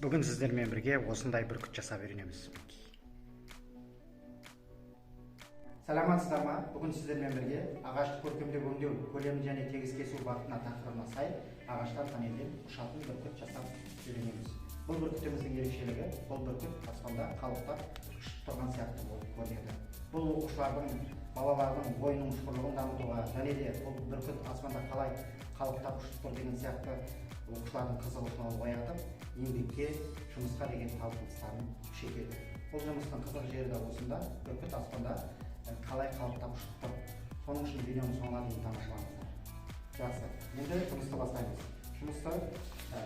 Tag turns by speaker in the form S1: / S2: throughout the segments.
S1: Бүгін сіздермен бірге осындай бүркіт жасап үйренеміз. Саламатсыздар ма? Бүгін сіздермен бірге ағашты көркемдеп өңдеу, көлемін және тегіс кесу бағытына тақырыбына сай ағаштар панелден ұшатын бүркіт жасап үйренеміз. Бұл бүркітіміздің ерекшелігі, бұл бүркіт аспанда қалықтап ұшып тұрған сияқты болып көрінеді. Бұл оқушылардың, балалардың ойының ұшқырлығын дамытуға және де бұл бүркіт аспанда қалай қалықтап ұшып тұр деген сияқты оқушылардың қызығушылығын оятып, еңбекке, жұмысқа деген талпыныстарын күшейтеді. Бұл жұмыстың қызық жері де осында, бүркіт аспанда қалай қалықтап ұшып тұр. Соның үшін видеоның соңына дейін тамашалаңыздар. Жақсы, енді жұмысты бастаймыз. Жұмысты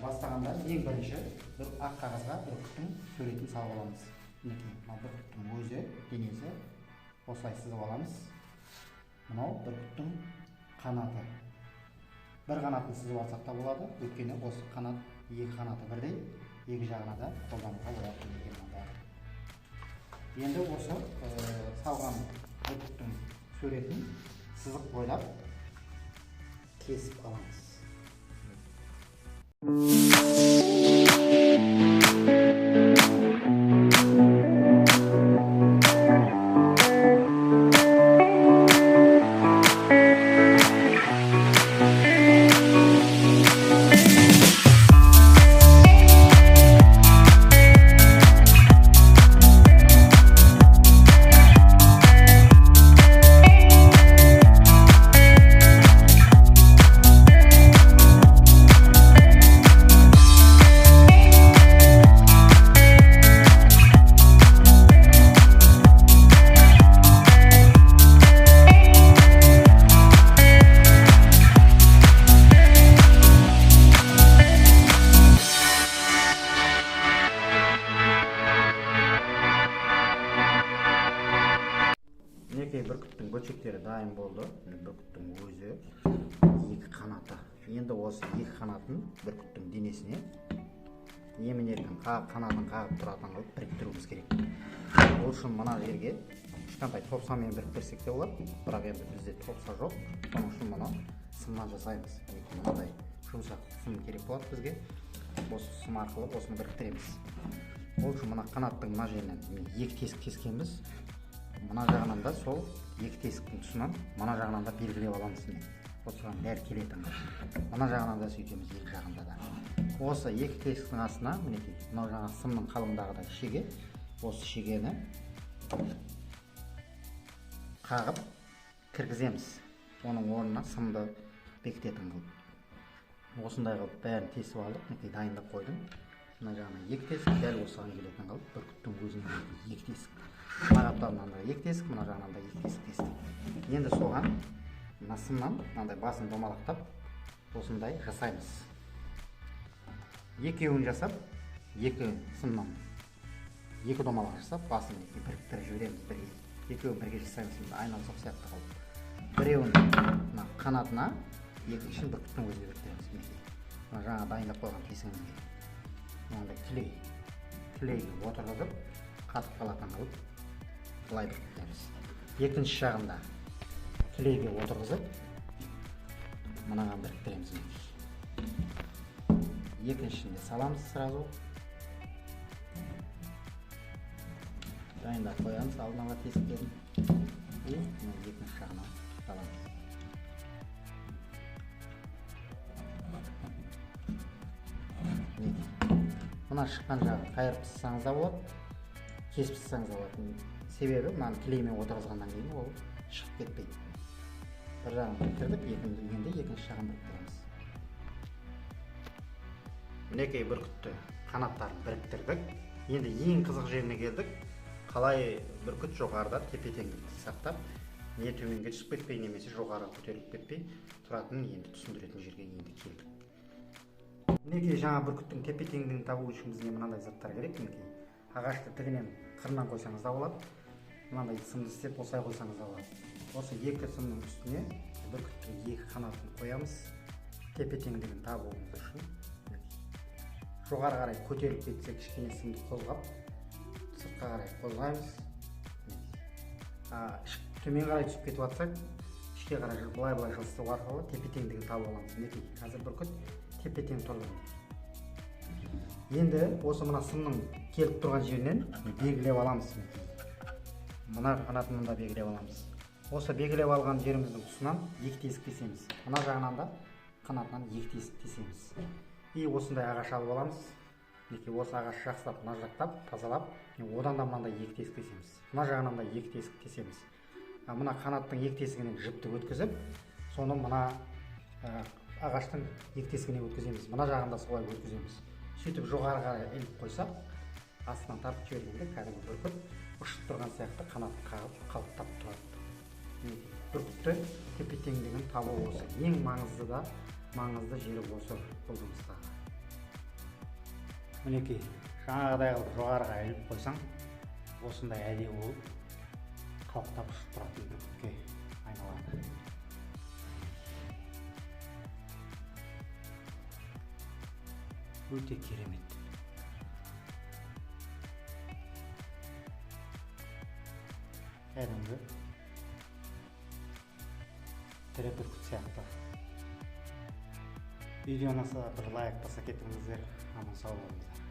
S1: бастағанда ең бірінші бір ақ қағазға бүркіттің суретін салып аламыз. Мынау бүркіттің өзі, денесі осылай сызып аламыз. Мынау бүркіттің қанаты. Бір қанатын сызып алсақ та болады, өйткені осы қанат, екі қанаты бірдей, екі жағына да қолдануға болады. Енді осы салған бүркіттің суретін сызық бойлап кесіп аламыз. Бүркіттің бөлшектері дайын болды. Бүркіттің өзі, екі қанаты. Енді осы екі қанатын бүркіттің денесіне емін-еркін қанатын қағып тұратын қылып біріктіруіміз керек. Ол үшін мына жерге кішкентай топсамен біріктірсек те болады, бірақ енді бізде топса жоқ. Соның үшін мұны сымнан жасаймыз. Мынадай жұмсақ сым керек болады бізге. Осы сым арқылы осыны біріктіреміз. Ол үшін мына қанаттың мына жерінен екі тесік кескенбіз. Мына жағынан да сол екі тесіктің тұсынан мына жағынан да белгілеп аламыз. Осыған бәрі келетін. Мына жағынан да сөйтеміз, екі жағында да. Осы екі тесіктің астына, мінекей, мына жаңа сымның қалыңдағы да шеге, осы шегені қағып кіргіземіз. Оның орнына сымды бекітетін қылып. Осындай қылып бәрін тесіп алдық, мінекей дайындап қойдым. Мына жағынан екі тесік, дәл осыған келетін қылып, бүркіттің өзінен екі тесік. Мына қаптарынан да екі тесік, мына жағынан да екі тесік тестік. Енді соған мына сымнан мынандай басын домалақтап осындай жасаймыз. Екеуін жасап, екі сымнан екі домалақ жасап, басын біріктіріп жібереміз бірге. Екеуін бірге жасаймыз, айналсоқ сияқты қылып. Біреуін қанатына, екіншісін бүркіттің өзіне біріктіреміз. Мына жаңа дайындап қойған тесігімізге. Мынандай тілейге отырғызып, қатып қалатын қылып былай біріктіреміз. Екінші жағында тілейге отырғызып, мынаған біріктіреміз. Екіншісінде саламыз сразу. Дайындап қоямыз алдын ала тесіктерін. Екінші жағына саламыз. Мына шыққан жағын қайырып сызсаңыз да болады, кесіп сызсаңыз да болады. Себебі мынаны тілеймен отырғызғаннан кейін ол шығып кетпейді. Бір жағын біріктірдік, енді екінші жағын біріктіреміз. Мінекей бүркітті қанаттарын біріктірдік. Енді ең қызық жеріне келдік. Қалай бүркіт жоғарыда тепе-теңдікті сақтап, не төменге түсіп кетпей, немесе жоғарыға көтеріліп кетпей тұратынын енді түсіндіретін жерге енді келдік. Мінекей жаңа бүркіттің тепе-теңдігін табу үшін бізге мынандай заттар керек. Ағашты тігінен қырынан қойсаңыз да болады. Мынандай сымды істеп осылай қойсаңыз да болады. Осы екі сымның үстіне бүркіттің екі қанатын қоямыз. Тепе-теңдігін табуымыз үшін. Жоғары қарай көтеріліп кетсе, кішкене сымды қозғап, сыртқа қарай қозғаймыз. Төмен қарай түсіп кетіп жатсақ, ішке қарай былай жылыстыру арқылы тепе-теңдігін табып аламыз. Мінекей, қазір бүркіт тепе-тең тұр. Енді осы мына сымның келіп тұрған жерінен белгілеп аламыз. Мына қанатын мында белгілеп аламыз. Осы белгілеп алған жеріміздің тұсынан екі тесік тесеміз. Мына жағынан да қанатынан екі тесік тесеміз. И осындай ағаш алып аламыз. Мінекей осы ағаш жақсылап наждақтап, тазалап, одан да мынандай екі тесік тесеміз. Мына жағынан да екі тесік тесеміз. Мына қанаттың екі тесігінен жіпті өткізіп, соны мына ағаштың екі тесігіне өткіземіз. Мына жағында солай өткіземіз. Сөйтіп жоғары қарай іліп қойсақ, астынан тартып жібергенде кәдімгі бүркіт ұшып тұрған сияқты қанатын қағып қалықтап тұрады. Бүркітті тепе-теңдігін табу осы. Ең маңызды жері осы бұл жұмыстағы. Мінекей, жаңағыдай қылып жоғарыға іліп қойсаң, осындай әдемі болып қалықтап ұшып тұратын бүркітке айналады. Өте керемет. Кәдімгі тірі бүркіт сияқты. Видео ұнаса бір лайк баса кетіңіздер. Аман сау болыңыздар.